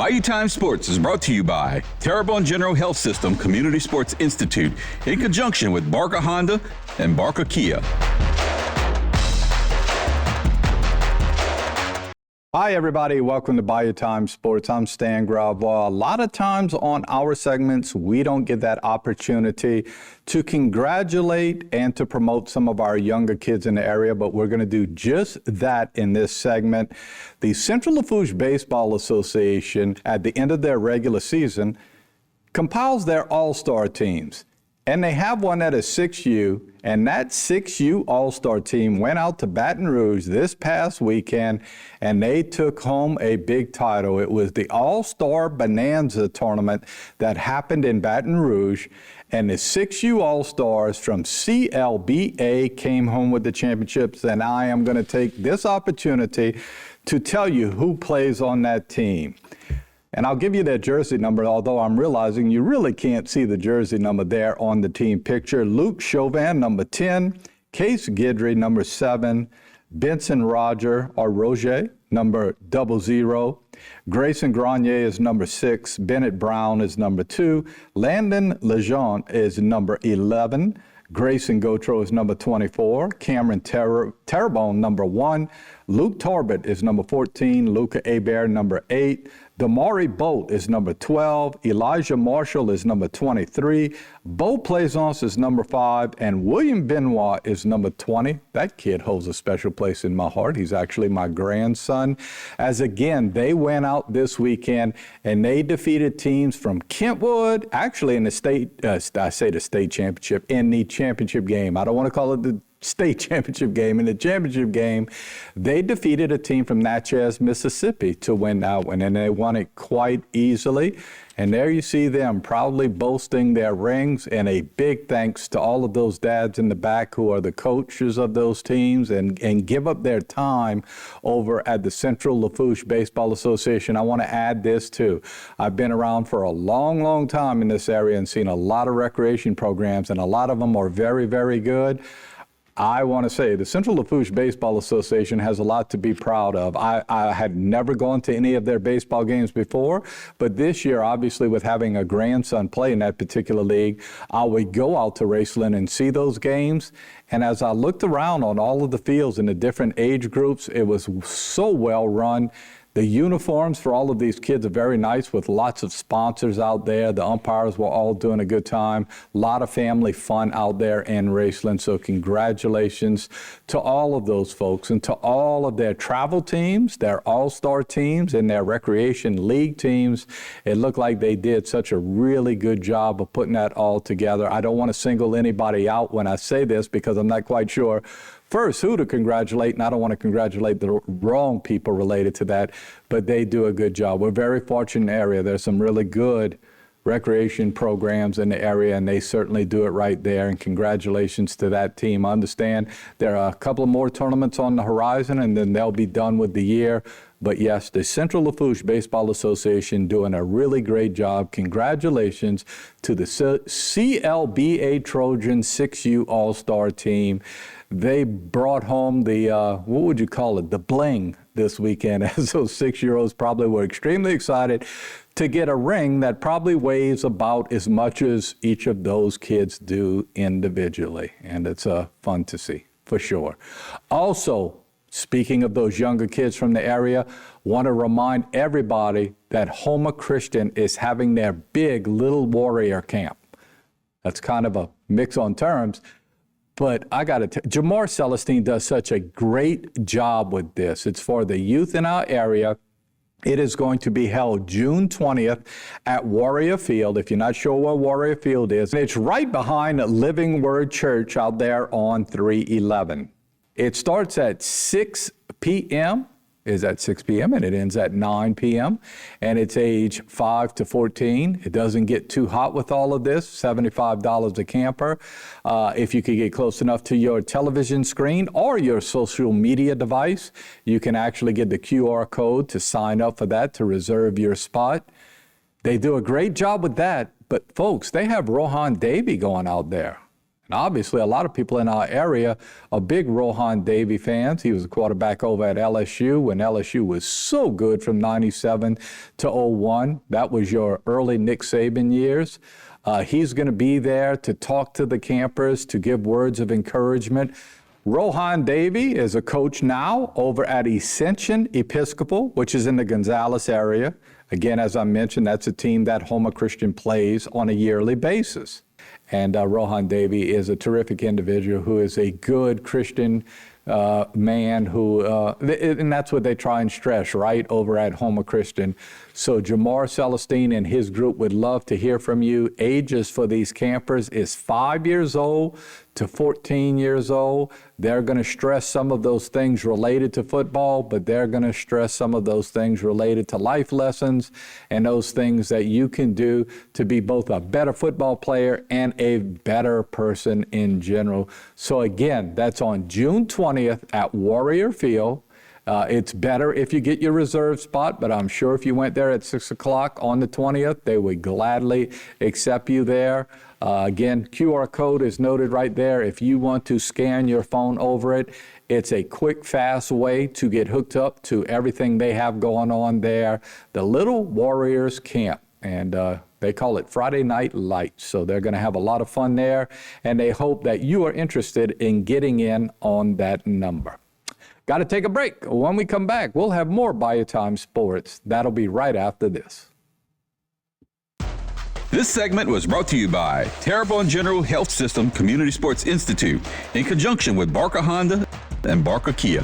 Bayou Time Sports is brought to you by Terrebonne General Health System Community Sports Institute in conjunction with Barker Honda and Barker Kia. Hi, everybody. Welcome to Bayou Time Sports. I'm Stan Gravois. A lot of times on our segments, we don't get that opportunity to congratulate and to promote some of our younger kids in the area, but we're going to do just that in this segment. The Central Lafourche Baseball Association, at the end of their regular season, compiles their all-star teams. And they have one that is 6U, and that 6U All-Star team went out to Baton Rouge this past weekend, and they took home a big title. It was the All-Star Bonanza tournament that happened in Baton Rouge, and the 6U All-Stars from CLBA came home with the championships, and I am going to take this opportunity to tell you who plays on that team. And I'll give you their jersey number, although I'm realizing you really can't see the jersey number there on the team picture. Luke Chauvin, number 10. Case Guidry, number 7. Benson Roger, number 00. Grayson Grenier is number 6. Bennett Brown is number 2. Landon Lejeune is number 11. Grayson Gautreaux is number 24. Cameron Terrebonne, number 1. Luke Tarbett is number 14. Luca Hebert, number 8. Damari Bolt is number 12. Elijah Marshall is number 23. Beau Plaisance is number 5. And William Benoit is number 20. That kid holds a special place in my heart. He's actually my grandson. As again, they went out this weekend and they defeated teams from Kentwood, actually in the state, championship, in the championship game. I don't want to call it the state championship game. In the championship game, they defeated a team from Natchez, Mississippi to win that one, and they won it quite easily. And there you see them proudly boasting their rings, and a big thanks to all of those dads in the back who are the coaches of those teams and give up their time over at the Central Lafourche Baseball Association. I want to add this too. I've been around for a long, long time in this area and seen a lot of recreation programs, and a lot of them are very, very good. I want to say the Central Lafourche Baseball Association has a lot to be proud of. I had never gone to any of their baseball games before, but this year, obviously, with having a grandson play in that particular league, I would go out to Raceland and see those games. And as I looked around on all of the fields in the different age groups, it was so well run. The uniforms for all of these kids are very nice with lots of sponsors out there. The umpires were all doing a good time. A lot of family fun out there in Raceland. So congratulations to all of those folks and to all of their travel teams, their all-star teams, and their recreation league teams. It looked like they did such a really good job of putting that all together. I don't want to single anybody out when I say this because I'm not quite sure first who to congratulate, and I don't want to congratulate the wrong people related to that, but they do a good job. We're very fortunate in the area. There's some really good recreation programs in the area, and they certainly do it right there, and congratulations to that team. I understand there are a couple of more tournaments on the horizon, and then they'll be done with the year. But yes, the Central Lafourche Baseball Association doing a really great job. Congratulations to the CLBA Trojan 6U All-Star team. They brought home the, what would you call it, the bling this weekend, as those 6-year-olds probably were extremely excited to get a ring that probably weighs about as much as each of those kids do individually. And it's fun to see, for sure. Also, speaking of those younger kids from the area, want to remind everybody that Houma Christian is having their big Little Warrior Camp. That's kind of a mix on terms. But I got to tell you, Jamar Celestine does such a great job with this. It's for the youth in our area. It is going to be held June 20th at Warrior Field. If you're not sure where Warrior Field is, it's right behind Living Word Church out there on 311. It starts at 6 p.m. is at 6 p.m. and it ends at 9 p.m. and it's age 5 to 14. It doesn't get too hot with all of this, $75 a camper. If you could get close enough to your television screen or your social media device, you can actually get the QR code to sign up for that to reserve your spot. They do a great job with that, but folks, they have Rohan Davey going out there. And obviously, a lot of people in our area are big Rohan Davey fans. He was a quarterback over at LSU when LSU was so good from 97 to 01. That was your early Nick Saban years. He's going to be there to talk to the campers, to give words of encouragement. Rohan Davey is a coach now over at Ascension Episcopal, which is in the Gonzales area. Again, as I mentioned, that's a team that Houma Christian plays on a yearly basis. And Rohan Davey is a terrific individual who is a good Christian man who, and that's what they try and stress, right, over at Houma Christian. So Jamar Celestine and his group would love to hear from you. Ages for these campers is 5 years old to 14 years old. They're going to stress some of those things related to football, but they're going to stress some of those things related to life lessons and those things that you can do to be both a better football player and a better person in general. So again, that's on June 20th at Warrior Field. It's better if you get your reserve spot, but I'm sure if you went there at 6 o'clock on the 20th, they would gladly accept you there. Again, QR code is noted right there. If you want to scan your phone over it, it's a quick, fast way to get hooked up to everything they have going on there. The Little Warriors Camp, and they call it Friday Night Lights. So they're going to have a lot of fun there, and they hope that you are interested in getting in on that number. Got to take a break. When we come back, we'll have more Bayou Time Sports. That'll be right after this. This segment was brought to you by Terrebonne General Health System Community Sports Institute in conjunction with Barker Honda and Barker Kia.